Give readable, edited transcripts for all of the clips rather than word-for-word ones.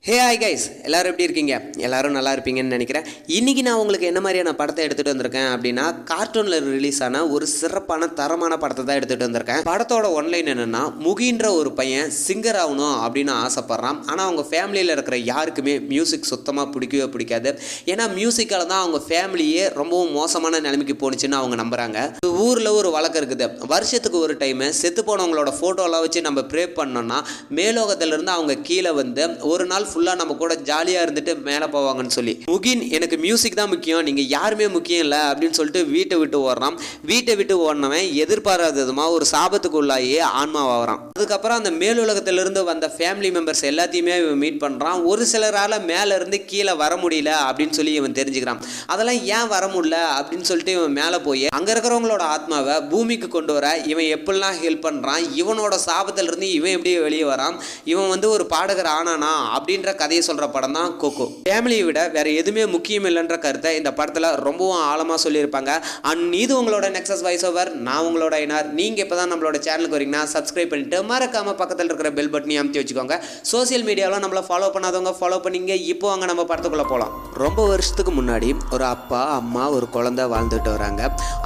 Hey hi guys, எல்லோரும் எப்படி இருக்கீங்க? எல்லோரும் நல்லா இருப்பீங்கன்னு நினைக்கிறேன். இன்றைக்கி நான் உங்களுக்கு என்ன மாதிரியான படத்தை எடுத்துகிட்டு வந்திருக்கேன் அப்படின்னா, கார்ட்டூனில் ரிலீஸ் ஆன ஒரு சிறப்பான தரமான படத்தை தான் எடுத்துகிட்டு வந்திருக்கேன். படத்தோட ஒன்லைன் என்னென்னா, முகின்ற ஒரு பையன் சிங்கர் ஆகணும் அப்படின்னு ஆசைப்பட்றான். ஆனால் அவங்க ஃபேமிலியில் இருக்கிற யாருக்குமே மியூசிக் சுத்தமாக பிடிக்கவே பிடிக்காது. ஏன்னா மியூசிக்கால் தான் அவங்க ஃபேமிலியே ரொம்பவும் மோசமான நிலைமைக்கு போணுச்சுன்னு அவங்க நம்புகிறாங்க. ஊரில் ஒரு வழக்கம் இருக்குது. வருஷத்துக்கு ஒரு டைமு செத்து போனவங்களோட ஃபோட்டோலாம் வச்சு நம்ம ப்ரே பண்ணோன்னா மேலோகத்திலேருந்து அவங்க கீழே வந்து ஒரு நாள் ஃபுல்லாக நம்ம கூட ஜாலியாக இருந்துட்டு மேலே போவாங்கன்னு சொல்லி, முகின் எனக்கு மியூசிக் தான் முக்கியம், நீங்கள் யாருமே முக்கியம் இல்லை அப்படின்னு சொல்லிட்டு வீட்டை விட்டு ஓடுறான். வீட்டை விட்டு ஓடினவன் எதிர்பாராததுமா ஒரு சாபத்துக்கு உள்ளாயே ஆன்மாவாகிறான். அதுக்கப்புறம் அந்த மேலுலகத்திலிருந்து வந்த ஃபேமிலி மெம்பர்ஸ் எல்லாத்தையுமே இவன் மீட் பண்ணுறான். ஒரு சிலரால் மேலேருந்து கீழே வர முடியல அப்படின்னு சொல்லி இவன் தெரிஞ்சுக்கிறான். அதெல்லாம் ஏன் வர முடியல அப்படின்னு சொல்லிட்டு இவன் மேலே போய் அங்கே இருக்கிறவங்களோட ஆத்மாவை பூமிக்கு கொண்டு வர இவன் எப்படிலாம் ஹெல்ப் பண்ணுறான், இவனோட சாபத்திலிருந்து இவன் எப்படி வெளியே வரான், இவன் வந்து ஒரு பாடகர் ஆனானா அப்படின்ற கதையை சொல்ற படம் தான் கோகோ. ஃபேமிலியை விட வேற எதுவுமே முக்கியம் இல்லைன்ற கருத்தை இந்த படத்துல ரொம்பவும் ஆழமா சொல்லியிருப்பாங்க. அண்ட் இது உங்களோட நெக்ஸஸ் வாய்ஸ் ஓவர். நான் உங்களோட ஐனார். நீங்க இப்பதான் நம்மளோட சேனலுக்கு வரீங்கன்னா சப்ஸ்கிரைப் பண்ணிட்டு மறக்காம பக்கத்தில் இருக்கிற பெல் பட்டனையும் அமுத்தி வச்சுக்கோங்க. சோசியல் மீடியாவில் நம்மளை ஃபாலோ பண்ணாதவங்க ஃபாலோ பண்ணீங்க. இப்போ அங்கே நம்ம படத்துக்குள்ள போகலாம். ரொம்ப வருஷத்துக்கு முன்னாடி ஒரு அப்பா அம்மா ஒரு குழந்தை வாழ்ந்துட்டு வராங்க.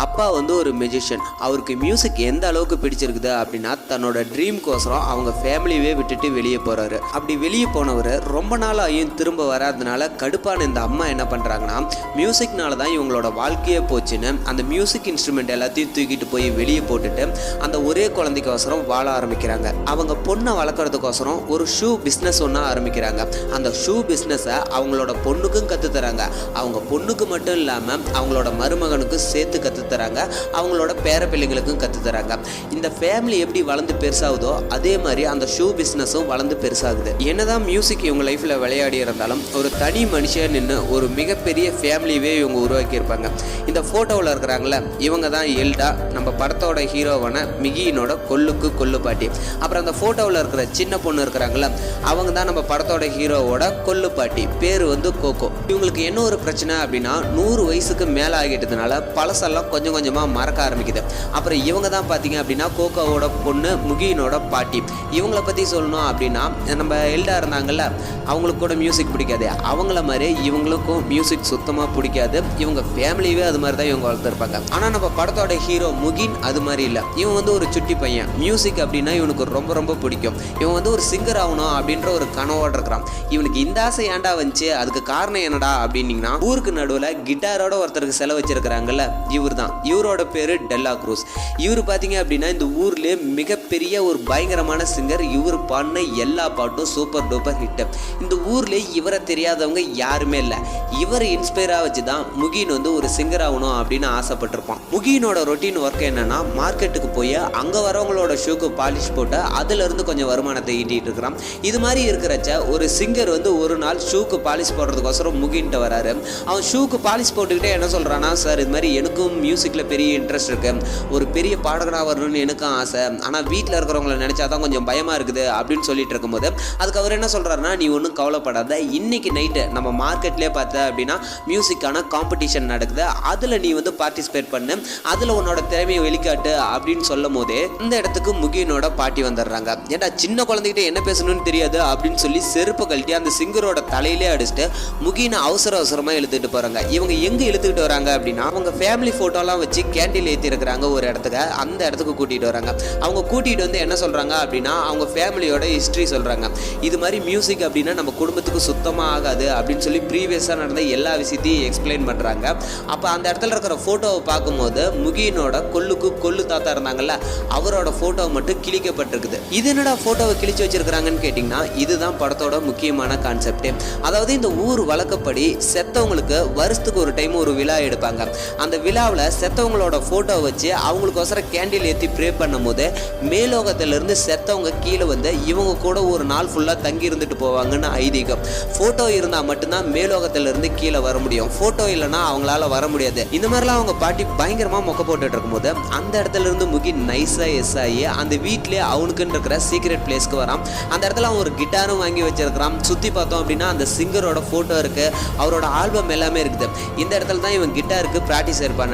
அப்பா வந்து ஒரு மெஜிஷியன். அவருக்கு மியூசிக் எந்த அளவுக்கு பிடிச்சிருக்குது அப்படின்னா தன்னோட ட்ரீம்கோசரம் அவங்க ஃபேமிலியே விட்டுட்டு வெளியே போறாரு. அப்படி வெளியே போனவர் ரொம்ப நாள் ஆகியும் திரும்ப வராதனால கடுப்பான இந்த அம்மா என்ன பண்ணுறாங்கன்னா, மியூசிக்னால தான் இவங்களோட வாழ்க்கையே போச்சுன்னு அந்த மியூசிக் இன்ஸ்ட்ருமெண்ட் எல்லாத்தையும் தூக்கிட்டு போய் வெளியே போட்டுட்டு அந்த ஒரே குழந்தைக்கோசரம் வாழ ஆரம்பிக்கிறாங்க. அவங்க பொண்ணை வளர்க்குறதுக்கோசரம் ஒரு ஷூ பிஸ்னஸ் ஒன்றா ஆரம்பிக்கிறாங்க. அந்த ஷூ பிஸ்னஸை அவங்களோட பொண்ணுக்கும் கற்றுத்தராங்க. அவங்க பொண்ணுக்கு மட்டும் இல்லாமல் அவங்களோட மருமகனுக்கும் சேர்த்து கற்றுத்தராங்க. அவங்களோட பேர பிள்ளைங்களுக்கும் கற்றுத்தராங்க. இந்த ஃபேமிலி எப்படி வளர்ந்து பெருசாகுதோ அதே மாதிரி அந்த ஷூ பிஸ்னஸும் வளர்ந்து பெருசாகுது. என்னதான் மியூசிக் இவங்க லைஃப்பில் விளையாடி இருந்தாலும் ஒரு தனி மனுஷன் நின்று ஒரு மிகப்பெரிய ஃபேமிலியவே இவங்க உருவாக்கியிருப்பாங்க. இந்த ஃபோட்டோவில் இருக்கிறாங்களே இவங்க தான் எல்டா, நம்ம படத்தோட ஹீரோவான மிகியினோட கொல்லுக்கு கொல்லு பாட்டி. அப்புறம் அந்த ஃபோட்டோவில் இருக்கிற சின்ன பொண்ணு இருக்கிறாங்களே அவங்க தான் நம்ம படத்தோட ஹீரோவோட கொல்லு பாட்டி. பேர் வந்து கோகோ. இவங்களுக்கு என்ன ஒரு பிரச்சனை அப்படின்னா 100 வயசுக்கு மேலே ஆகிட்டதுனால பழசெல்லாம் கொஞ்சம் கொஞ்சமாக மறக்க ஆரம்பிக்குது. அப்புறம் இவங்க தான் பார்த்தீங்க அப்படின்னா கோகோவோட பொண்ணு முகியினோட பாட்டி. இவங்கள பற்றி சொல்லணும் அப்படின்னா நம்ம எல்டா இருந்தாங்கல்ல அவங்களுக்கு கூட மியூசிக் பிடிக்காது. அவங்கள மாதிரி இவங்களுக்கும் மியூசிக் சுத்தமாக பிடிக்காது. இவங்க ஃபேமிலியவே அது மாதிரி தான் இவங்க வளர்த்துருப்பாங்க. ஆனால் நம்ம படத்தோட ஹீரோ முகின் அது மாதிரி இல்லை. இவன் வந்து ஒரு சுட்டி பையன். மியூசிக் அப்படின்னா இவனுக்கு ரொம்ப ரொம்ப பிடிக்கும். இவன் வந்து ஒரு சிங்கர் ஆகணும் அப்படின்ற ஒரு கனவோடு இருக்கிறான். இவனுக்கு இந்த ஆசை ஏன்டா வந்துச்சு, அதுக்கு காரணம் என்னடா அப்படின்னீங்கன்னா, ஊருக்கு நடுவில் கிட்டாரோட ஒருத்தருக்கு செலவு வச்சிருக்கிறாங்கல்ல இவர் தான். இவரோட பேர் டெல்லா க்ரூஸ். இவர் பார்த்தீங்க அப்படின்னா இந்த ஊர்லேயே மிகப்பெரிய ஒரு பயங்கரமான சிங்கர். இவர் பாடின எல்லா பாட்டும் சூப்பர் டூப்பர் ஹிட். இந்த ஊர்லேயே இவரை தெரியாதவங்க யாருமே இல்லை. இவரை இன்ஸ்பயராக வச்சு தான் முகின் வந்து ஒரு சிங்கர் ஆகணும் அப்படின்னு ஆசைப்பட்டிருப்பான். முகினோட ரொட்டீன் ஒர்க் என்னன்னா, மார்க்கெட்டுக்கு போய் அங்கே வரவங்களோட ஷூக்கு பாலிஷ் போட்டு அதுலேருந்து கொஞ்சம் வருமானத்தை ஈட்டிகிட்டு இருக்கிறான். இது மாதிரி இருக்கிறச்ச ஒரு சிங்கர் வந்து ஒரு நாள் ஷூக்கு பாலிஷ் போடுறதுக்கோசரம் முகின்ட்ட வராரு. அவன் ஷூக்கு பாலிஷ் போட்டுக்கிட்டே என்ன சொல்கிறான்னா, சார் இது மாதிரி எனக்கும் மியூசிக்கில் பெரிய இன்ட்ரெஸ்ட் இருக்கு, ஒரு பெரிய பாடகராக வரணும்னு எனக்கும் ஆசை, ஆனால் வீட்டில் இருக்கிறவங்கள நினச்சா தான் கொஞ்சம் பயமாக இருக்குது அப்படின்னு சொல்லிட்டு இருக்கும்போது அதுக்கு அவர் என்ன சொல்கிறாருன்னா, நீ ஒன்றும் கவலைப்படாத, இன்னைக்கு நைட்டு நம்ம மார்க்கெட்லேயே பார்த்த அப்படின்னா மியூசிக்கான காம்படிஷன் நடக்குது, அதில் நீ வந்து பார்ட்டிசிபேட் பண்ணு, அதில் உன்னோட திறமையை வெளிக்காட்டு அப்படின்னு சொல்லும் போதே இந்த இடத்துக்கு முகினோட பாட்டி வந்துடுறாங்க. ஏன்டா சின்ன குழந்தைகிட்ட என்ன பேசணும்னு தெரியாது அப்படின்னு சொல்லி செருப்பு கழட்டி அந்த சிங்கரோட தலையிலே அடிச்சுட்டு முகினை அவசரமாக இழுத்துட்டு போகிறாங்க. இவங்க எங்கே இழுத்துக்கிட்டு வராங்க அப்படின்னா, அவங்க ஃபேமிலி ஃபோட்டோலாம் வச்சு கேண்டீன் ஏற்றி இருக்கிறாங்க ஒரு இடத்துக்கு. அந்த இடத்துக்கு கூட்டிகிட்டு வராங்க. அவங்க கூட்டிகிட்டு வந்து என்ன சொல்கிறாங்க அப்படின்னா, அவங்க ஃபேமிலியோட ஹிஸ்ட்ரி சொல்கிறாங்க. இது மாதிரி மியூசிக் அப்படின்னா நம்ம குடும்பத்துக்கு சுத்தமாக ஆகாது அப்படின்னு சொல்லி ப்ரீவியஸாக நடந்த எல்லா விஷயத்தையும் எக்ஸ்பிளைன் பண்ணுறாங்க. அப்போ அந்த இடத்துல இருக்கிற ஃபோட்டோவை பார்க்கும்போது முகினோட கொல்லுக்கு கொல்லு தாத்தா இருந்தாங்கல்ல அவரோட ஃபோட்டோ மட்டும் கிழிக்கப்பட்டிருக்குது. இது என்னடா ஃபோட்டோவை கிழிச்சு வச்சிருக்கிறாங்கன்னு கேட்டிங்கன்னா, இதுதான் படத்தோட முக்கியமான கான்செப்டே. அதாவது இந்த ஊர் வழக்கப்படி செத்தவங்களுக்கு வருஷத்துக்கு ஒரு டைம் ஒரு விழா எடுப்பாங்க. அந்த விழாவில் செத்தவங்களோட ஃபோட்டோ வச்சு அவங்களுக்கோசரம் கேண்டில் ஏற்றி ப்ரே பண்ணும் போது மேலோகத்திலிருந்து செத்தவங்க கீழே வந்து இவங்க கூட ஒரு நாள் ஃபுல்லாக தங்கி இருந்துட்டு போவாங்கன்னு ஐதீகம். ஃபோட்டோ இருந்தால் மட்டும்தான் மேலோகத்திலிருந்து கீழே வர முடியும். ஃபோட்டோ இல்லைன்னா அவங்களால வர முடியாது. இந்த மாதிரிலாம் அவங்க பாட்டி பயங்கரமாக மொக்க போட்டுட்டு இருக்கும்போது அந்த இடத்துல இருந்து முகி நைஸாக எஸ் ஆகி அந்த வீட்டிலே அவனுக்குன்னு இருக்கிற சீக்ரெட் பிளேஸ்க்கு வரான். அந்த இடத்துல அவன் ஒரு கிட்டாரும் வாங்கி வச்சிருக்கிறான். சுற்றி பார்த்தோம் அப்படின்னா அந்த சிங்கரோட ஃபோட்டோ இருக்குது, அவரோட ஆல்பம் எல்லாமே இருக்குது. இந்த இடத்துல தான் இவன் கிட்டாருக்கு ப்ராக்டிஸ் ஏற்பாடு.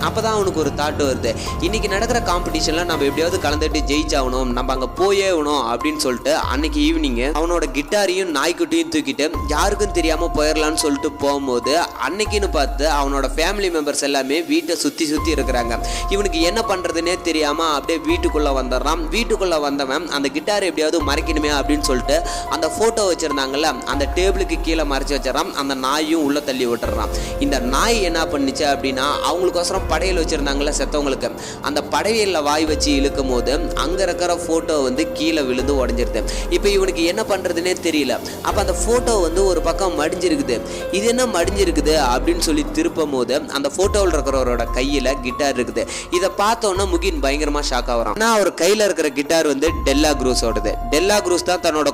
அப்போ தான் அவனுக்கு ஒரு தாட் வருது, இன்றைக்கி நடக்கிற காம்படிஷனில் நம்ம எப்படியாவது கலந்துட்டு ஜெயிச்சாகணும், நம்ம அங்கே போயே ஆகணும் அப்படின்னு சொல்லிட்டு அன்னைக்கு ஈவினிங்கு அவனோட கிட்டாரையும் நாய்க்குட்டியும் தூக்கிட்டு யாருக்கும் தெரியாமல் போயிடலான்னு சொல்லிட்டு போகும்போது அன்னைக்குன்னு பார்த்து அவனோட ஃபேமிலி மெம்பர்ஸ் எல்லாமே வீட்டை சுற்றி இருக்கிறாங்க. இவனுக்கு என்ன பண்ணுறதுனே தெரியாமல் அப்படியே வீட்டுக்குள்ளே வந்துடுறான். வீட்டுக்குள்ளே வந்தவன் அந்த கிட்டார் எப்படியாவது மறைக்கணுமே அப்படின்னு சொல்லிட்டு அந்த ஃபோட்டோ வச்சுருந்தாங்கல்ல அந்த டேபிளுக்கு கீழே மறைச்சி வச்சிடறான். அந்த நாயும் உள்ளே தள்ளி விட்டுறான். இந்த நாய் என்ன பண்ணிச்சு அப்படின்னா அவங்களுக்கோசரம் படையல் வச்சுருந்தாங்கல்ல செத்தவங்களுக்கு, அந்த படையலில் வாய் வச்சு இழுக்கும் போது அங்கே இருக்கிற ஃபோட்டோ வந்து கீழே விழுந்து உடஞ்சிருது. இப்போ இவனுக்கு என்ன பண்ணுறதுனே தெரியல. அப்போ அந்த ஃபோட்டோ வந்து ஒரு பக்கம் மடிஞ்சிருக்குது. இது என்ன மடிஞ்சிருக்குது அப்படின்னு சொல்லி திருப்பும் போது அந்த ஃபோட்டோவில் இருக்கிறவரோட கையில் கிட்டார் இருக்குது. இதை பார்த்தோன்னா முகின் பயங்கரமாக ஷாக் ஆகிறான். ஆனால் அவர் கையில் இருக்கிற கிட்டார் வந்து டெல்லா குரூஸோடது. டெல்லா குரூஸ் தான் தன்னோட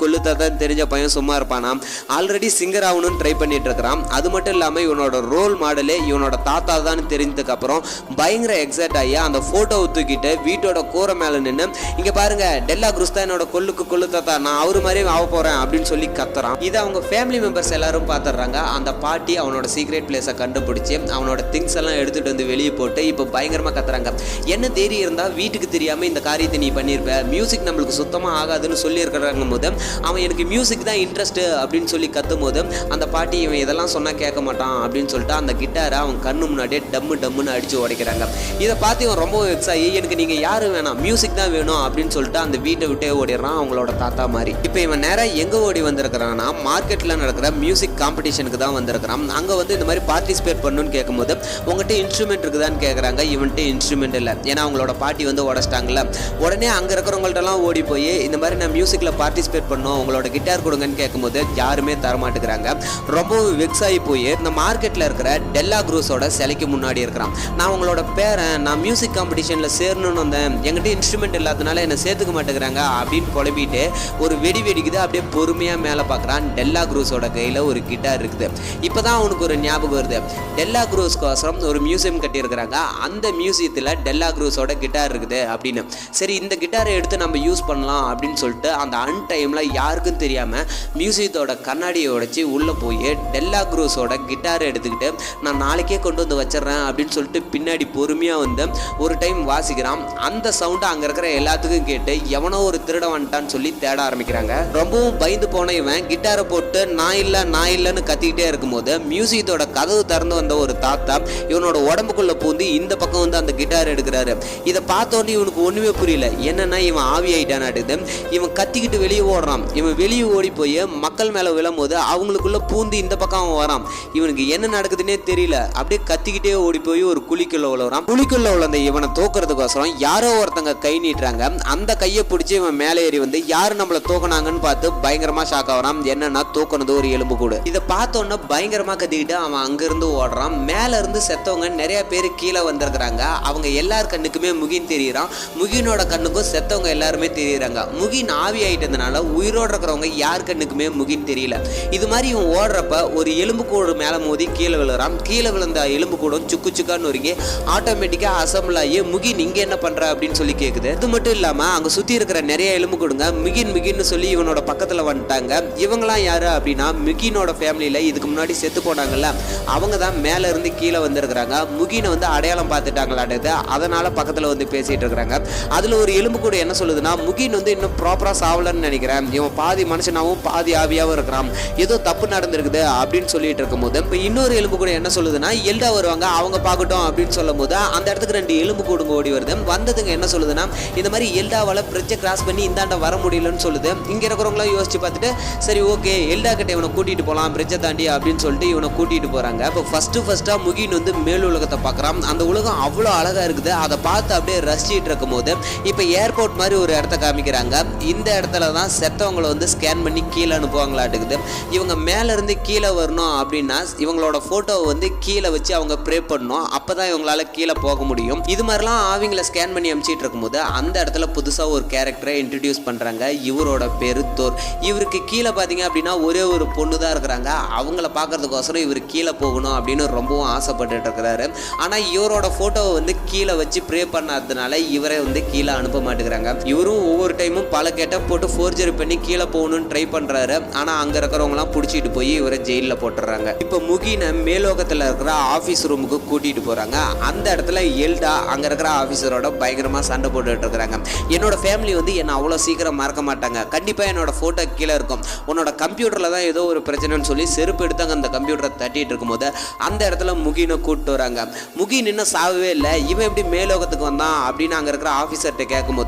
கொள்ளுத்தான் தெரிஞ்ச பையன் சும்மா இருப்பானா. ஆல்ரெடி சிங்கர் ஆகணும்னு ட்ரை பண்ணிட்டு இருக்கிறான். அது மட்டும் இல்லாமல் இவனோட ரோல் மாடலே இவனோட தாத்தா தான் தெரிஞ்சதுக்கு அப்புறம் பயங்கர எக்ஸைட் ஆகி அந்த ஃபோட்டோவை தூக்கிட்டு வீட்டோட கூரை மேலே நின்று இங்கே பாருங்க டெல்லா குரூஸ் தான் என்னோட கொள்ளு தாத்தா, நான் அவரு மாதிரியே ஆக போகிறேன் அப்படின்னு சொல்லி கத்துறான். இதை அவங்க ஃபேமிலி மெம்பர்ஸ் எல்லாரும் பார்த்துடுறாங்க. அந்த பாட்டி அவனோட சீக்ரெட் பிளேஸை கண்டுபிடிச்சி அவனோட திங்ஸ் எல்லாம் எடுத்துகிட்டு வந்து வெளியே போட்டு இப்போ பயங்கரமாக கத்துறாங்க. என்ன தேடி இருந்தால் வீட்டுக்கு தெரியாமல் இந்த காரியத்தை நீ பண்ணியிருப்ப, மியூசிக் நம்மளுக்கு சுத்தமாக ஆகாதுன்னு சொல்லியிருக்கிறாங்க போது அவன் எனக்கு மியூசிக் தான் இன்ட்ரெஸ்ட்டு அப்படின்னு சொல்லி கத்தும் போது அந்த பாட்டி இவன் இதெல்லாம் சொன்னால் கேட்க மாட்டான் அப்படின்னு சொல்லிட்டு அந்த கிட்டாரை அவன் கண்ணு முன்னாடியே டம்முன்னு அடித்து உடைக்கிறாங்க. இதை பார்த்து இவன் ரொம்ப வெக்ஸ் ஆகி எனக்கு நீங்கள் யாரும் வேணாம் மியூசிக் தான் வேணும் அப்படின்னு சொல்லிட்டு அந்த வீட்டை விட்டே ஓடிடுறான் அவங்களோட தாத்தா மாதிரி. இப்போ இவன் நேராக எங்கே ஓடி வந்திருக்கிறான்னா மார்க்கெட்டில் நடக்கிற மியூசிக் காம்படிஷனுக்கு தான் வந்திருக்கிறான். அங்கே வந்து இந்த மாதிரி பார்ட்டிசிபேட் பண்ணணும்னு கேட்கும்போது உங்கள்கிட்ட இன்ஸ்ட்ருமெண்ட் இருக்குதான்னு கேட்குறாங்க. இவன்ட்டு இன்ஸ்ட்ருமெண்ட் இல்லை, ஏன்னா அவங்களோட பாட்டி வந்து உடச்சிட்டாங்கல்ல. உடனே அங்கே இருக்கிறவங்கள்ட்டலாம் ஓடி போய் இந்த மாதிரி நான் மியூசிக்கில் பார்ட்டிசிபேட் பண்ணோம், உங்களோட கிட்டார் கொடுங்கன்னு கேட்கும்போது யாருமே தரமாட்டுக்கிறாங்க. ரொம்பவும் வெக்ஸ் ஆகி போய் இந்த மார்க்கெட்டில் இருக்கிற டெல்லா குரூஸோட சிலைக்கு முன்னாடி இருக்கிறான். நான் உங்களோட பேரன், நான் மியூசிக் காம்படிஷனில் சேரணும்னு வந்தேன், என்கிட்ட இன்ஸ்ட்ருமெண்ட் இல்லாதனால என்னை சேர்த்துக்க மாட்டேங்கிறாங்க அப்படின்னு புலம்பிட்டு ஒரு வெடிக்குது. அப்படியே பொறுமையாக மேலே பார்க்குறான். டெல்லா குரூஸோட கையில் ஒரு கிட்டார் இருக்குது. இப்போ தான் அவனுக்கு ஒரு ஞாபகம் வருது, டெல்லா குரூஸ்க்கோசரம் ஒரு மியூசியம் கட்டியிருக்கிறாங்க, அந்த மியூசியத்தில் டெல்லா குரூஸோட கிட்டார் இருக்குது அப்படின்னு. சரி இந்த கிட்டாரை எடுத்து நம்ம யூஸ் பண்ணலாம் அப்படின்னு சொல்லிட்டு அந்த அன்டைமில் யாருக்கும் தெரியாமல் மியூசியத்தோட கண்ணாடியை உடைச்சி உள்ளே போய் டெல்லா குரூஸோட கிட்டாரை எடுத்துக்கிட்டு நான் நாளைக்கே கொண்டு வந்து வச்சிடறேன் அப்படின்னு சொல்லிட்டு பின்னாடி பொறுமையாக வந்து ஒரு டைம் வாசிக்கிறான். அந்த சவுண்டை அங்கே இருக்கிற எல்லாத்துக்கும் கேட்டு எவனோ ஒரு திருட வந்துட்டான்னு சொல்லி தேட ஆரம்பிக்கிறாங்க. ரொம்பவும் பயந்து போன இவன் கிட்டாரை போட்டு நான் இல்லைன்னு கத்திக்கிட்டே இருக்கும்போது மியூசியத்தோட கதவு திறந்து வந்த ஒரு தாத்தா இவனோட உடம்புக்குள்ள பூந்து இந்த பக்கம் வந்து அந்த கிட்டார் எடுக்கிறாரு. இதை பார்த்தோன்னே இவனுக்கு ஒன்றுமே புரியல, என்னன்னா இவன் ஆவி ஆயிட்டானாட்டுது. இவன் கத்திக்கிட்டு வெளியே ஓடுறான். இவன் வெளியே ஓடி போய் மக்கள் மேலே விழும்போது அவங்களுக்குள்ள பூந்து இந்த பக்கம் அவன் வரான். இவனுக்கு என்ன நடக்குதுன்னே தெரியல, அப்படியே கத்திக்கிட்டே ஓடி போய் ஒரு குழிக்குள்ள விழுறான். குழிக்குள்ள விழுந்த இவனை தோக்குறதுக்கோசரம் யாரோ ஒருத்தங்க கை நீட்டுறாங்க. அந்த கையை பிடிச்சி இவன் மேலே ஏறி வந்து யாரு நம்மளை தோக்குனாங்கன்னு பார்த்து பயங்கரமா ஷாக் ஆகிறான். என்னன்னா தோக்குனது ஒரு எலும்பு கூடு. இதை பார்த்தோன்னா பயங்கரமா கத்திக்கிட்டு அவன் அங்கிருந்து ஓடுறான். மேல இருந்து செத்தவங்க நிறைய பேர் கீழே வந்திருக்கிறாங்க. அவங்க எல்லார் கண்ணுக்குமே முகின் தெரியுறான். முகினோட கண்ணுக்கும் செத்தவங்க எல்லாருமே தெரியுறாங்க. முகின் ஆவி ஆயிட்டதுனால உயிரோடு இருக்கிறவங்க யார் கண்ணுக்குமே முகின் தெரியல. இது மாதிரி இவன் ஓடுறப்ப ஒரு எலும்பு கூடு மேலே மோதி கீழே விழுறான். கீழே விழுந்த எலும்பு கூடும் சுக்கான்னு ஒருங்கி ஆட்டோமேட்டிக்காக அசம்பிள் ஆகி முகின் இங்கே என்ன பண்ற அப்படின்னு சொல்லி கேட்குது. இது மட்டும் இல்லாமல் அங்கே சுற்றி இருக்கிற நிறைய எலும்பு கூடுங்க முகின்னு சொல்லி இவனோட பக்கத்தில் வந்துட்டாங்க. இவங்களாம் யாரு அப்படின்னா முகினோட ஃபேமிலியில் இதுக்கு முன்னாடி செத்து போனாங்கல்ல அவங்க தான் மேலே இருந்து கீழே வந்திருக்கிறாங்க. முகினை வந்து அடையாளம் பார்த்துட்டாங்களாட்டது, அதனால பக்கத்தில் வந்து பேசிட்டு இருக்கிறாங்க. அதில் ஒரு எலும்பு கூட என்ன சொல்லுதுன்னா முகின் வந்து இன்னும் ப்ராப்பராக சாவலன்னு நினைக்கிறேன், இவன் பாதி மனுஷனாகவும் பாதி ஆவியாகவும் இருக்கிறான், ஏதோ தப்பு நடந்திருக்குது அப்படின்னு சொல்லிட்டு இருக்கும்போது இப்போ இன்னொரு எலும்பு கூட என்ன சொல்லுதுன்னா எல்டா வருவாங்க அவங்க பார்க்கட்டும் அப்படின்னு சொல்லும் போது அந்த இடத்துக்கு 2 எலும்பு கூடுங்க ஓடி வருது. வந்ததுங்க என்ன சொல்லுதுன்னா இந்த மாதிரி எல்டாவால் பிரிட்ஜை கிராஸ் பண்ணி இந்தாண்ட வர முடியலன்னு சொல்லுது. இங்கே இருக்கிறவங்களாம் யோசிச்சு பார்த்துட்டு சரி ஓகே எல்டா கிட்ட இவனை கூட்டிட்டு போகலாம் பிரிட்ஜை தாண்டி அப்படின்னு சொல்லிட்டு இவனை கூட்டிட்டு போறாங்க. இப்போ ஃபர்ஸ்டா முகின் வந்து மேல் உலகத்தை பார்க்குறான். அந்த உலகம் அவ்வளோ அழகா இருக்குது. அதை பார்த்து அப்படியே ரசிச்சிட்டு இருக்கும் போது இப்போ ஏர்போர்ட் மாதிரி ஒரு இடத்த காமிக்கிறாங்க. இந்த இடத்துல தான் செத்தவங்களை வந்து ஸ்கேன் பண்ணி கீழே அனுப்புவாங்களாட்டுக்குது. இவங்க மேல இருந்து கீழே வரணும் அப்படின்னா இவங்களோட போட்டோவை வந்து கீழே வச்சு அவங்க ப்ரே பண்ணணும், அப்பதான் இவங்களால கீழே போக முடியும். இது மாதிரிலாம் அவங்கள ஸ்கேன் பண்ணி அனுப்பிச்சிட்டு இருக்கும்போது அந்த இடத்துல புதுசா ஒரு கேரக்டரை இன்ட்ரடியூஸ் பண்றாங்க. இவரோட பேரு தோர். இவருக்கு கீழே பாத்தீங்க அப்படின்னா ஒரே ஒரு பொண்ணு தான் இருக்கிறாங்க. அவங்கள பார்க்கறதுக்கோசரம் இவர் கீழே போகணும் அப்படின்னு ரொம்பவும் ஆசைப்பட்டு இருக்கிறாரு. ஆனா இவரோட போட்டோவை வந்து கீழே வச்சு ப்ரே பண்ணாததுனால இவரை வந்து கீழே மேல அனுப்ப மாட்டேங்கிறாங்க. இவரும் ஒவ்வொரு டைமும் பல கெட்டப் போட்டு ஃபோர்ஜரி பண்ணி கீழே போகணும்னு ட்ரை பண்றாரு. ஆனா அங்க இருக்கிறவங்க எல்லாம் புடிச்சிட்டு போய் இவரை ஜெயில போட்டுறாங்க. இப்ப முகினை மேலோகத்துல இருக்கிற ஆபீஸ் ரூமுக்கு கூட்டிட்டு போறாங்க. அந்த இடத்துல எல்டா அங்க இருக்கிற ஆபீசரோட பயங்கரமா சண்டை போட்டுட்டு இருக்காங்க. என்னோட ஃபேமிலி வந்து என்ன அவ்வளவு சீக்கிரம் மறக்க மாட்டாங்க, கண்டிப்பா என்னோட போட்டோ கீழே இருக்கும், உன்னோட கம்ப்யூட்டர்ல தான் ஏதோ ஒரு பிரச்சனைன்னு சொல்லி செருப்பு எடுத்தாங்க அந்த கம்ப்யூட்டரை தட்டிட்டு இருக்கும்போது அந்த இடத்துல முகினை கூப்பிட்டு வராங்க. முகின் இன்னும் சாகவே இல்லை, இவன் எப்படி மேலோகத்துக்கு வந்தான் அப்படின்னு அங்க இருக்கிற ஆபீசர்கிட்ட கேட்கும்போது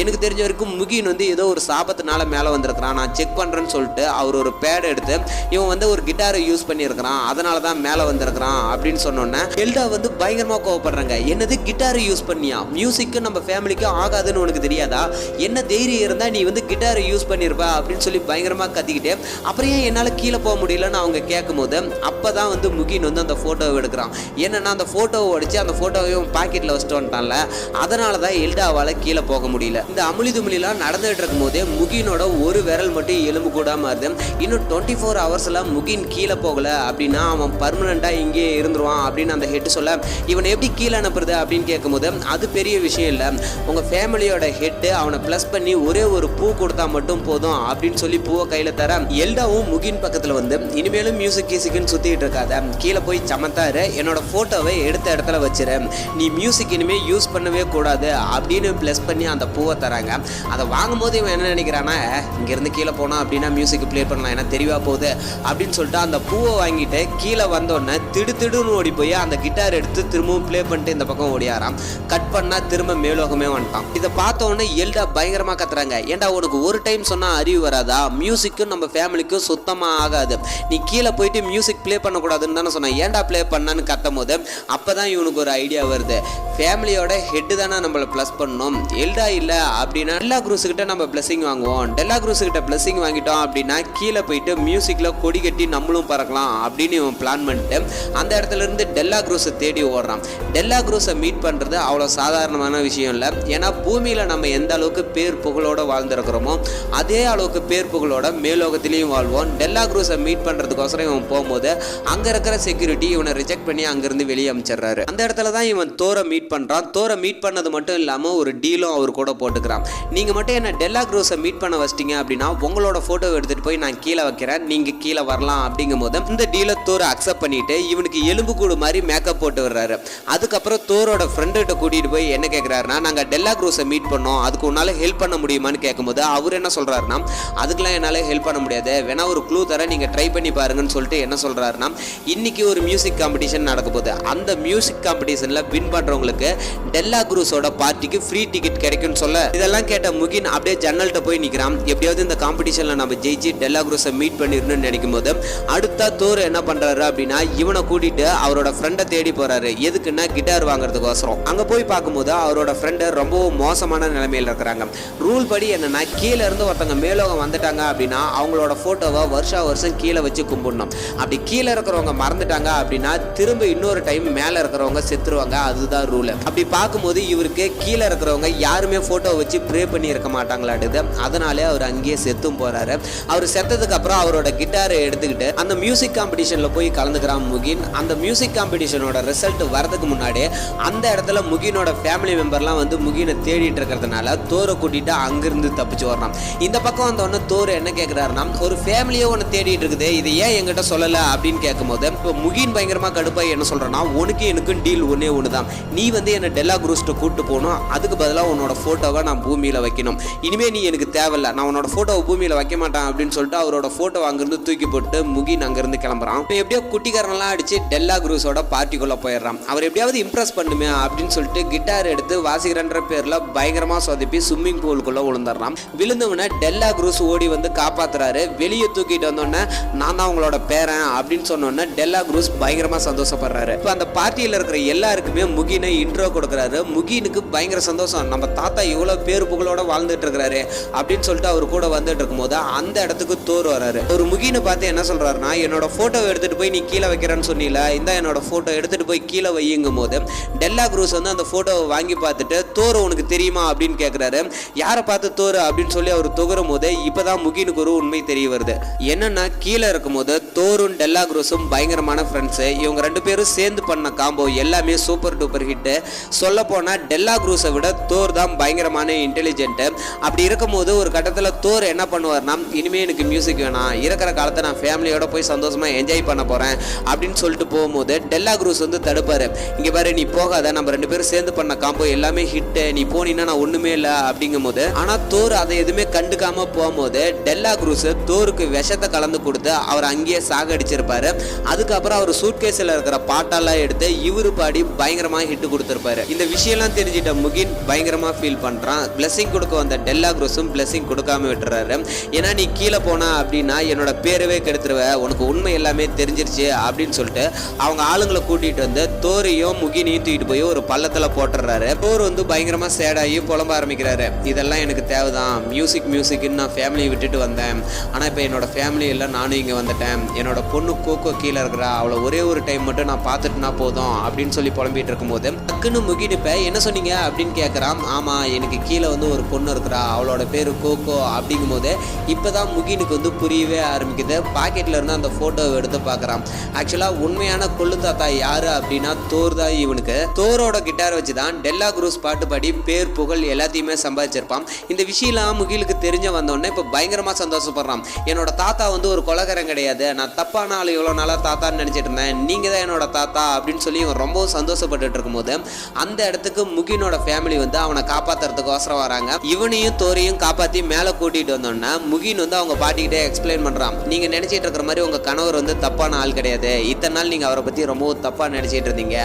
எனக்கு தெரிஞ்ச வரைக்கும் முகின் வந்து ஏதோ ஒரு சாபத்தினால மேலே வந்திருக்கிறான், நான் செக் பண்றேன்னு சொல்லிட்டு அவர் ஒரு பேட் எடுத்து இவன் வந்து ஒரு கிட்டாரை யூஸ் பண்ணியிருக்கிறான், அதனால தான் மேலே வந்திருக்கிறான் அப்படின்னு சொன்னோன்னே எல்டா வந்து பயங்கரமா கோவப்படுறாங்க. என்னது கிட்டாரை யூஸ் பண்ணியா, மியூசிக்கு நம்ம ஃபேமிலிக்கு ஆகாதுன்னு உனக்கு தெரியாதா, என்ன தைரியம் இருந்தா நீ வந்து கிட்டாரை யூஸ் பண்ணிருப்ப அப்படின்னு சொல்லி பயங்கரமா கத்திக்கிட்டு அப்புறம் ஏன் என்னால கீழே போக முடியலன்னு அவங்க கேட்கும்போது அப்பதான் வந்து முகின் வந்து அந்த போட்டோவை எடுக்கிறான். என்னன்னா அந்த போட்டோவை உடைச்சு அந்த போட்டோவையும் பாக்கெட்ல வச்சுட்டு வந்துட்டான்ல, அதனாலதான் எல்டாவால கீழே போக முடியல. இந்த அமுளி துமிலாம் நடந்துட்டு இருக்கும் போதே முகினோட ஒரு விரல் மட்டும் எலும்பு கூட மாறுது. இன்னும் 24 ஹவர்ஸ்ல முகின் கீழே போகல அப்படின்னா அவன் பர்மனண்டா இங்கே இருந்துருவான் அப்படின்னு அந்த ஹெட் சொல்ல இவனை எப்படி கீழே அனுப்புறது அப்படின்னு கேட்கும்போது அது பெரிய விஷயம் இல்லை, உங்க ஃபேமிலியோட ஹெட் அவனை பிளஸ் பண்ணி ஒரே ஒரு பூ கொடுத்தா மட்டும் போதும் அப்படின்னு சொல்லி பூவை கையில தர எல்டாவும் முகின் பக்கத்துல வந்து இனிமேலும் மியூசிக் கீசிக்குன்னு சுத்திட்டு இருக்காத, கீழே போய் சமத்தாரு, என்னோட போட்டோவை எடுத்த இடத்துல வச்சிரு, நீ மியூசிக் இனிமே யூஸ் பண்ணவே கூடாது அப்படின்னு பிளஸ் பண்ணி அந்த பூவை தராங்க. அதை வாங்கும் போது இவன் என்ன நினைக்கிறானா, இங்க இருந்து கீழே போனா அப்படின்னா மியூசிக் பிளே பண்ணலாம், ஏன்னா தெரியவா போகுது அப்படின்னு சொல்லிட்டு அந்த பூவை வாங்கிட்டு கீழே வந்தோடனே திடுன்னு ஓடி போய் அந்த கிட்டார் எடுத்து திரும்பவும் பிளே பண்ணிட்டு இந்த பக்கம் ஓடியாராம். கட் பண்ணா திரும்ப மேலோகமே வந்துட்டான். இதை பார்த்த உடனே எல்டா பயங்கரமா கத்துறாங்க, ஏன்டா உனக்கு ஒரு டைம் சொன்னா அறிவு வராதா, மியூசிக்கும் நம்ம ஃபேமிலிக்கும் சுத்தமா ஆகாது, நீ கீழே போயிட்டு மியூசிக் பிளே பண்ணக்கூடாதுன்னு தானே சொன்னேன், ஏன்டா பிளே பண்ணான்னு கத்தும் போது அப்பதான் இவனுக்கு ஒரு ஐடியா வருது, ஃபேமிலியோட ஹெட் தானே நம்மள பிளஸ் பண்ணணும், எல்டா இல்ல அப்படின்னா டெல்லா குரூஸ் கிட்ட நம்ம பிளஸிங் வாங்குவோம், டெல்லா குரூஸ் கிட்ட பிளஸிங் வாங்கிட்டோம் அப்படின்னா கீழே போயிட்டு மியூசிக்ல கொடி கட்டி நம்மளும் பறக்கலாம் அப்படின்னு இவன் பிளான் பண்ணிட்டு அந்த இடத்துல இருந்து டெல்லா குரூஸை தேடி ஓடுறான். டெல்லா குரூஸை மீட் பண்றது அவ்வளவு சாதாரணமான விஷயம் இல்லை, ஏன்னா பூமியில நம்ம எந்த அளவுக்கு பேர் புகழோட வாழ்ந்துருக்கிறோமோ அதே அளவுக்கு பேர் புகழோட மேலோகத்திலையும் வாழ்வோம். டெல்லா குரூஸை மீட் பண்றதுக்கோசரம் இவன் போகும்போது அங்க இருக்கிற செக்யூரிட்டி இவனை ரிஜெக்ட் பண்ணி அங்கிருந்து வெளியே அமைச்சிடுறாரு. அந்த இடத்துல தான் இவன் தோரை மீட் பண்றான். தோரை மீட் பண்ணது மட்டும் இல்லாம ஒரு டீலும் அவர் கூட போட்டுக்கிறான். நீங்க மட்டும் என்ன டெல்லா குரூஸை மீட் பண்ண வச்சிட்டீங்க அப்படின்னா உங்களோட போட்டோ எடுத்துட்டு போய் நான் கீழே வைக்கிறேன், நீங்க கீழே வரலாம் அப்படிங்கும் போது இந்த டீலை தோரை அக்செப்ட் பண்ணிட்டு இவனுக்கு எலும்பு கூடு மாதிரி மேக்கப் போட்டு வர்றாரு. அதுக்கப்புறம் தோரோட ஃப்ரெண்ட்ட கூட்டிட்டு போய் என்ன கேட்கிறாருன்னா, நாங்க டெல்லா குரூஸை மீட் பண்ணோம், அதுக்கு உன்னால ஹெல்ப் பண்ண முடியுமான்னு கேட்கும்போது அவர் என்ன சொல்றாருன்னா, அதுக்கெல்லாம் என்னால ஹெல்ப் பண்ண முடியாது, வேணா ஒரு க்ளூ தர நீங்க ட்ரை பண்ணி பாருங்கன்னு சொல்லிட்டு என்ன சொல்றாருன்னா, இன்னைக்கு ஒரு மியூசிக் காம்படிஷன் நடக்க போகுது, அந்த மியூசிக் காம்படிஷன்ல வின் பண்றவங்களுக்கு டெல்லா குரூஸோட பார்ட்டிக்கு ஃப்ரீ டிக்கெட் கிடைக்கும்னு சொல்ல இதெல்லாம் கேட்ட முகின் அப்படியே ஜன்னல்கிட்ட போய் நிற்கிறான். எப்படியாவது இந்த காம்படிஷன்ல நம்ம ஜெயிச்சு டெல்லா குரூஸை மீட் பண்ணிடணும்னு நினைக்கும் போது அடுத்த தோர் என்ன பண்றாரு அப்படின்னா இவனை கூட்டிட்டு அவரோட ஃப்ரெண்டை தேடி போறாரு. எதுக்குன்னா கிட்டார் வாங்குறதுக்கோசரம். அங்க போய் பார்க்கும்போது அவரோட ஃப்ரெண்டு ரொம்பவும் மோசமான நிலைமையில இருக்கிறாங்க. ரூல் படி என்னன்னா கீழே இருந்து ஒருத்தவங்க மேலோகம் வந்துட்டாங்க அப்படின்னா அவங்களோட போட்டோவை வருஷம் கீழே வச்சு கும்பிடணும். அப்படி கீழே இருக்கிறவங்க மறந்துட்டாங்க அப்படின்னா திரும்ப இன்னொரு டைம் மேல இருக்கிறவங்க செத்துருவாங்க, அதுதான் ரூல். அப்படி பார்க்கும்போது இவருக்கு கீழே இருக்கிறவங்க யாருமே போட்டோ வச்சு ப்ரே பண்ணி இருக்க மாட்டாங்களாடுது. அதனாலே அவர் அங்கேயே செத்தும் போறாரு. அவர் செத்ததுக்கு அப்புறம் அவரோட கிட்டாரை எடுத்துக்கிட்டு அந்த மியூசிக் காம்படிஷன்ல போய் கலந்துக்கிறான் முகின். அந்த மியூசிக் காம்படிஷனோட ரிசல்ட் வரதுக்கு முன்னாடி அந்த இடத்துல முகினோட ஃபேமிலி மெம்பர்லாம் வந்து முகினை தேடிட்டு இருக்கிறதுனால தோரை கூட்டிட்டு அங்கிருந்து தப்பிச்சு வர்றான். இந்த பக்கம் வந்தோடனே தோர் என்ன கேட்கிறாருன்னா, ஒரு ஃபேமிலியோ ஒன்று தேடிட்டு இருக்குது, இது ஏன் என்கிட்ட சொல்லல அப்படின்னு கேட்கும்போது இப்போ முகின் பயங்கரமா கடுப்பாய் என்ன சொல்றான்னா, உனக்கு எனக்கும் டீல் ஒன்னே ஒண்ணுதான், நீ வந்து என்ன டெல்லா குரூஸ்ட்டு கூட்டு போகணும், அதுக்கு பதிலாக உன்னோட போட்டோவை நான் பூமியில வைக்கணும், இனிமே நீ எனக்கு தேவையில்ல, நான் உன்னோட போட்டோவை பூமியில வைக்க மாட்டேன் அப்படின்னு சொல்லிட்டு அவரோட போட்டோ அங்கிருந்து தூக்கி போட்டு முகின் அங்கிருந்து கிளம்புறான். இப்போ எப்படியோ குட்டிக்காரனெல்லாம் அடிச்சு டெல்லா குரூஸோட பார்ட்டிக்குள்ள போயிடுறான். அவர் எப்படியாவது இம்ப்ரெஸ் பண்ணுமே அப்படின்னு சொல்லிட்டு கிட்டார் எடுத்து வாசிக்கிறன்ற பேர்ல பயங்கரமா சொதப்பி ஸ்விம்மிங் பூலுக்குள்ள விழுந்துடுறான். விழுந்தவன டெல்லா குரூஸ் ஓடி வந்து காப்பாத்துறாரு. வெளியே தூக்கிட்டு வந்தோடனே நான் தான் உங்களோட பேரன் அப்படின்னு சொன்னோன்னே டெல்லா குரூஸ் பயங்கரமா சந்தோஷப்படுறாரு. இப்போ அந்த பார்ட்டியில இருக்கிற எல்லாருக்குமே முகினை இன்ட்ரோ கொடுக்குறாரு. முகினுக்கு பயங்கர சந்தோஷம், நம்ம தாத்தா இவ்வளவு பேர் புகழோட வாழ்ந்துட்டு இருக்கிறாரு அப்படின்னு சொல்லிட்டு அவர் கூட வந்துட்டு இருக்கும் போது அந்த இடத்துக்கு தோர் வராரு. ஒரு முகினை பார்த்து என்ன சொல்றாருன்னா, என்னோட போட்டோ எடுத்துட்டு போய் நீ கீழே வைக்கிறேன்னு சொன்னீல, இந்த என்னோட போட்டோ எடுத்துட்டு போய் கீழே வையுங்கும் போது டெல்லா குரூஸ் வந்து அந்த போட்டோவை வாங்கி பார்த்துட்டு தோர் உனக்கு தெரியுமா அப்படின்னு கேட்கிறாரு. யாரை பார்த்து தோர் அப்படின்னு சொல்லி அவர் தொகுறும் போது இப்பதான் முகினுக்கு ஒரு உண்மை தெரிய வருது. என்னன்னா கீழே இருக்கும் போது தோரும் டெல்லா குரூஸும் பயங்கரமான ஃப்ரெண்ட்ஸு. இவங்க 2 பேரும் சேர்ந்து பண்ண காம்போ எல்லாமே சூப்பர் டூப்பர் ஹிட்டு. சொல்ல போனால் டெல்லா குரூஸை விட தோர் தான் பயங்கரமான இன்டெலிஜென்ட்டு. அப்படி இருக்கும்போது ஒரு கட்டத்தில் தோர் என்ன பண்ணுவார்னா, இனிமேல் எனக்கு மியூசிக் வேணாம், இருக்கிற காலத்தை நான் ஃபேமிலியோட போய் சந்தோஷமாக என்ஜாய் பண்ண போகிறேன் அப்படின்னு சொல்லிட்டு போகும்போது டெல்லா குரூஸ் வந்து தடுப்பார். இங்கே பாரு, நீ போகாத, நம்ம 2 பேரும் சேர்ந்து பண்ண காம்போ எல்லாமே ஹிட்டு, நீ போனீங்கன்னா நான் ஒன்றுமே இல்லை அப்படிங்கும் போது, ஆனால் தோர் அதை எதுவுமே கண்டுக்காம போகும்போது டெல்லா குரூஸ் தோருக்கு விஷத்தை கலந்து கொடுத்து அவர் அங்கேயே சாகடிச்சிருப்பாரு. அதுக்கப்புறம் அவர் சூட்கேஸில் இருக்கிற பாட்டெல்லாம் எடுத்து இவரு பாடி பயங்கரமாக ஹிட் கொடுத்துருப்பாரு. இந்த விஷயம்லாம் தெரிஞ்சிட்ட முகின் பயங்கரமாக ஃபீல் பண்ணுறான். பிளெஸிங் கொடுக்க வந்த டெல்லா குரூஸும் பிளெஸிங் கொடுக்காம விட்டுறாரு. ஏன்னா நீ கீழே போனா அப்படின்னா என்னோட பேரவே கெடுத்துருவ, உனக்கு உண்மை எல்லாமே தெரிஞ்சிருச்சு அப்படின்னு சொல்லிட்டு அவங்க ஆளுங்களை கூட்டிகிட்டு வந்து தோரையும் முகினையும் தூக்கிட்டு போய் ஒரு பள்ளத்தில் போட்டுறாரு. தோர் வந்து பயங்கரமாக சேடாகி புலம்ப ஆரம்பிக்கிறாரு. இதெல்லாம் எனக்கு தேவைதான், மியூசிக்னு நான் ஃபேமிலியை விட்டுட்டு வந்தேன், ஆனால் இப்போ என்னோட ஃபேமிலி எல்லாம் நானும் இங்கே வந்துட்டேன், என்னோட பொண்ணு கோகோ கீழே இருக்கிறா, அவளை ஒரே ஒரு டைம் மட்டும் நான் பார்த்துட்டுனா போதும் அப்படின்னு சொல்லி புலம்பிட்டு இருக்கும்போது டக்குன்னு முகின் இப்போ என்ன சொன்னீங்க அப்படின்னு கேட்குறான். ஆமாம், எனக்கு கீழே வந்து ஒரு பொண்ணு இருக்கிறா, அவளோட பேர் கோகோ அப்படிங்கும் போது இப்போ தான் முகினுக்கு வந்து புரியவே ஆரம்பிக்குது. பாக்கெட்டில் இருந்து அந்த ஃபோட்டோவை எடுத்து பார்க்குறான். ஆக்சுவலாக உண்மையான கொள்ளு தாத்தா யார் அப்படின்னா தோர் தான். இவனுக்கு தோரோட கிட்டார் வச்சு தான் டெல்லா குரூஸ் பாட்டு பாடி பேர் புகழ் எல்லாத்தையுமே சம்பாதிச்சிருப்பான். இந்த விஷயம்லாம் முகிலுக்கு தெரிஞ்ச வந்தோடனே இப்போ பயங்கரமாக சந்தோஷப்படுறான். என்னோட தாத்தா வந்து ஒரு கொலைகாரன் கிடையாது, நான் தப்பான ஆள் இவ்வளோ நாளாக தாத்தான்னு நினச்சிட்டு இருந்தேன், நீங்கள் தான் என்னோட தாத்தா அப்படின்னு சொல்லி இவன் ரொம்பவும் சந்தோஷப்பட்டு இருக்கும்போது அந்த இடத்துக்கு முகினோட ஃபேமிலி வந்து அவனை காப்பாற்றுறதுக்கு அவசரம் வராங்க. இவனையும் தோரையும் காப்பாற்றி மேலே கூட்டிகிட்டு வந்தோன்னா முகின் வந்து அவங்க பாட்டிக்கிட்டே எக்ஸ்பிளைன் பண்ணுறான். நீங்கள் நினச்சிட்டு இருக்கிற மாதிரி உங்கள் கணவர் வந்து தப்பான ஆள் கிடையாது, இத்தனை நாள் நீங்கள் அவரை பற்றி ரொம்பவும் தப்பாக நினச்சிட்டு இருந்தீங்க,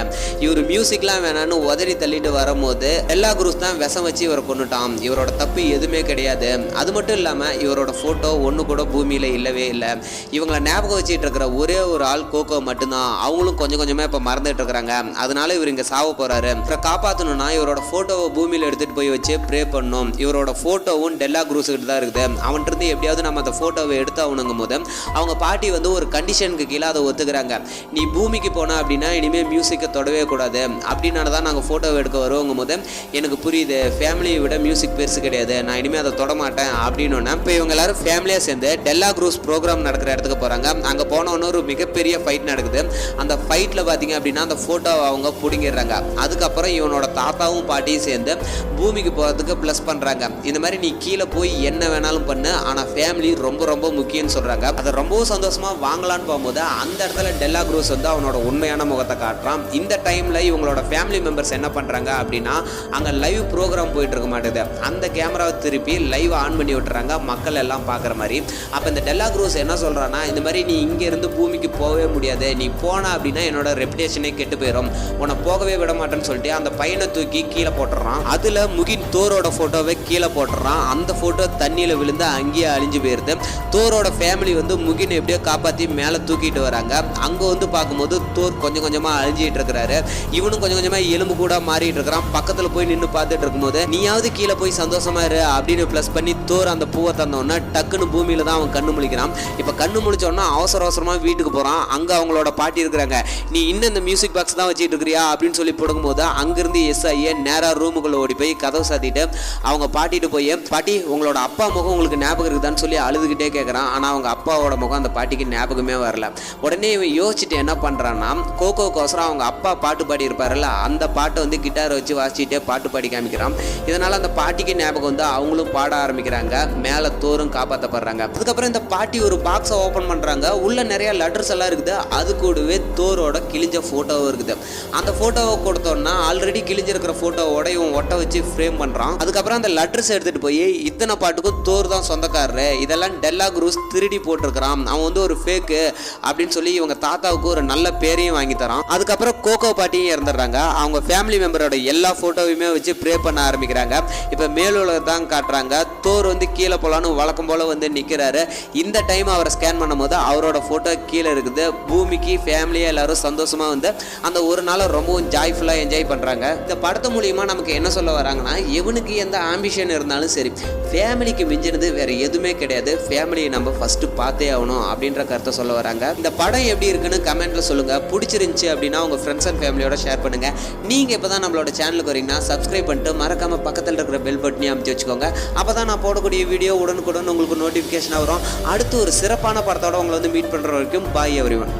இவர் மியூசிக்லாம் வேணான்னு உதறி தள்ளிட்டு வரும்போது டெல்லா குரூஸ் தான் விஷம் வச்சு இவரை கொண்டுட்டான், இவரோட தப்பு எதுவுமே கிடையாது, அது மட்டும் இல்லாமல் இவரோட ஃபோட்டோ ஒன்று கூட பூமியில் இல்லவே இல்லை, இவங்களை ஞாபகம் வச்சுட்டு இருக்கிற ஒரே ஒரு ஆள் கோகோ மட்டும்தான், அவங்களும் கொஞ்சம் கொஞ்சமாக இப்போ மறந்துட்டு இருக்கிறாங்க, அதனால இவர் இங்கே சாவ போகிறாரு, இவரை காப்பாற்றணும்னா இவரோட ஃபோட்டோவை பூமியில் எடுத்துகிட்டு போய் வச்சு ப்ரே பண்ணணும், இவரோட ஃபோட்டோவும் டெல்லா குரூஸ் கிட்ட தான் இருக்குது, அவன்கிட்ட எப்படியாவது நம்ம அந்த ஃபோட்டோவை எடுத்து ஆகணுங்கும் போது அவங்க பாட்டி வந்து ஒரு கண்டிஷனுக்கு கீழே அதை ஒத்துக்கிறாங்க. நீ பூமிக்கு போன அப்படின்னா இனிமேல் மியூசிக்கை தொடவே கூடாது, அப்படின்னால தான் நாங்கள் ஃபோட்டோவை எடுக்க வருவோங்கும் போது எனக்கு புரியுது, ஃபேமிலியை விட மியூசிக் பெருசு கிடையாது, நான் இனிமேல் அதை தொட மாட்டேன் அப்படின்னு. இப்போ இவங்க எல்லாரும் ஃபேமிலியாக சேர்ந்து டெல்லா குரூஸ் ப்ரோக்ராம் நடக்கிற இடத்துக்கு போகிறாங்க. அங்கே போனோன்னு ஒரு மிகப்பெரிய ஃபைட் நடக்குது. அந்த ஃபைட்டில் பார்த்தீங்க அப்படின்னா அந்த ஃபோட்டோவை அவங்க பிடிங்கிடுறாங்க. அதுக்கப்புறம் இவனோட தாத்தாவும் பாட்டியும் சேர்ந்து பூமிக்கு போகிறதுக்கு ப்ளஸ் பண்ணுறாங்க. இந்த மாதிரி நீ கீழே போய் என்ன வேணாலும் பண்ணு, ஆனால் ஃபேமிலி ரொம்ப ரொம்ப முக்கியம்னு சொல்கிறாங்க. அதை ரொம்பவும் சந்தோஷமாக வாங்கலான்னு போகும்போது அந்த இடத்துல டெல்லா குரூஸ் வந்து அவனோட உண்மையான முகத்தை காட்டுறான். இந்த டைமில் இவங்களோட ஃபேமிலி மெம்பர்ஸ் என்ன பண்ணுறாங்க அப்படின்னா அங்கே லைவ் ப்ரோக்ராம் போயிட்டு இருக்க மாட்டேது, அந்த கேமராவை திருப்பி லைவ் ஆன் பண்ணி விட்டுறாங்க மக்கள் எல்லாம் பார்க்குற மாதிரி. அப்போ இந்த டெல்லா குரூஸ் என்ன சொல்கிறான்னா, இந்த மாதிரி நீ இங்கேருந்து பூமிக்கு போகவே முடியாது, நீ போனா அப்படின்னா என்னோட ரெப்புடேஷனே கெட்டு போயிடும், உன்னை போகவே விட மாட்டேன்னு சொல்லிட்டு அந்த பையனை தூக்கி கீழே போட்டுறான். அதில் முகின் தோரோட ஃபோட்டோவை கீழே போட்டுறான். அந்த ஃபோட்டோ தண்ணியில் விழுந்து அங்கேயே அழிஞ்சு போயிருது. தோரோட ஃபேமிலி வந்து முகின் எப்படியோ காப்பாற்றி மேலே தூக்கிட்டு வராங்க. அங்கே வந்து பார்க்கும்போது தோர் கொஞ்சம் கொஞ்சமாக அழிஞ்சிட்டு இருக்கிறாரு. இவனும் கொஞ்சம் கொஞ்சமாக எலும்பு கூட மாறிட்டு இருக்கிறான். பக்கத்தில் போய் நின்று பார்த்துட்டு இருக்கும்போது நீயாவது கீழே போய் சந்தோஷமா இரு அப்படின்னு ப்ளஸ் பண்ணி தோர் அந்த பூவை தந்தோன்னா டக்குன்னு பூமியில தான் அவன் கண்ணு முழிக்கிறான். இப்போ கண்ணு முழிச்சோன்னா அவசரமாக வீட்டுக்கு போகிறான். அங்கே அவங்களோட பாட்டி இருக்கிறாங்க. நீ இன்னும் இந்த மியூசிக் பாக்ஸ் தான் வச்சுட்டு இருக்கிறியா அப்படின்னு சொல்லி போடும்போது அங்கேருந்து எஸ்ஐஏ நேராக ரூமுக்குள்ளே ஓடி போய் கதவை சாத்திட்டு அவங்க பாட்டிட்டு போய், பாட்டி உங்களோட அப்பா முகம் உங்களுக்கு ஞாபகம் இருக்குதான்னு சொல்லி அழுதுகிட்டே கேட்குறான். ஆனால் அவங்க அப்பாவோட முகம் அந்த பாட்டிக்கு ஞாபகமே வரல. உடனே இவன் யோசிச்சுட்டு என்ன பண்ணுறான்னா, கோகோக்கோசரம் அவங்க அப்பா பாட்டு பாடி இருப்பாருல்ல, அந்த பாட்டை வந்து கிட்டாரை வச்சு வாசிச்சுட்டே பாட்டு பாடி காமிக்கிறான். இதனால் அந்த பாட்டிக்கு ஞாபகம் வந்து அவங்களும் பாட ஆரம்பிக்கிறாங்க. மேலே தோரும் காப்பாற்றப்படுறாங்க. அதுக்கப்புறம் இந்த பாட்டி ஒரு பாக்ஸை ஓப்பன் பண்ணுறாங்க. உள்ள நிறைய லெட்டர்ஸ் எல்லாம் இருக்குது. அது கூடவே தோரோட கிழிஞ்ச ஃபோட்டோவும் இருக்குது. அந்த ஃபோட்டோவை கொடுத்தோன்னா ஆல்ரெடி கிழிஞ்சிருக்கிற ஃபோட்டோவோட இவன் ஒட்ட வச்சு ஃப்ரேம் பண்ணுறான். அதுக்கப்புறம் அந்த லெட்டர்ஸ் எடுத்துகிட்டு போய் இத்தனை பாட்டுக்கும் தோர் தான் சொந்தக்காரரு, இதெல்லாம் டெல்லா குரூஸ் திருடி போட்டிருக்கிறான், அவன் வந்து ஒரு ஃபேக்கு அப்படின்னு சொல்லி இவங்க தாத்தாவுக்கு ஒரு நல்ல பேரையும் வாங்கி தரான். அதுக்கப்புறம் கோகோ பாட்டியும் இறந்துடுறாங்க. அவங்க ஃபேமிலி மெம்பரோட எல்லா ஃபோட்டோவையுமே வச்சு ப்ரே பண்ண ஆரம்பிக்கிறாங்க. இப்போ மேலுலகத்தான் காட்டுறாங்க. தோர் வந்து கீழே போகலான்னு வழக்கம் போல் வந்து நிற்கிறாரு. இந்த டைம் அவரை ஸ்கேன் பண்ணும் போது அவரோட ஃபோட்டோ கீழே இருக்குது. பூமிக்கு ஃபேமிலியாக எல்லாரும் சந்தோஷமாக வந்து அந்த ஒரு நாளை ரொம்பவும் ஜாய்ஃபுல்லாக என்ஜாய் பண்ணுறாங்க. இந்த படத்து மூலியமாக நமக்கு என்ன சொல்ல வராங்கன்னா, எவனுக்கு எந்த ஆம்பிஷன் இருந்தாலும் சரி, ஃபேமிலிக்கு மிஞ்சினது வேறு எதுவுமே கிடையாது, ஃபேமிலியை நம்ம ஃபஸ்ட்டு பார்த்தே ஆகணும் அப்படின்ற கருத்தை சொல்ல வராங்க. இந்த படம் எப்படி இருக்குன்னு கமெண்ட்டில் சொல்லுங்கள். பிடிச்சிருந்துச்சி அப்படின்னா உங்கள் ஃப்ரெண்ட்ஸ் அண்ட் ஃபேமிலியோட ஷேர் பண்ணுங்கள். நீங்கள் இப்போ தான் நம்மளோட சேனலுக்கு வரீங்கன்னா சப்ஸ்கிரைப் பண்ணிட்டு மறக்காமல் பக்கத்தில் இருக்கிற பெல் பட்டனையும் அமைச்சு வச்சுக்கோங்க. அப்போ தான் நான் போடக்கூடிய வீடியோ உடனுக்குடன் உங்களுக்கு நோட்டிஃபிகேஷன் வரும். அடுத்து ஒரு சிறப்பான படத்தோட உங்களை வந்து மீட் பண்ணுற வரைக்கும் பாய் எவ்ரிவன்.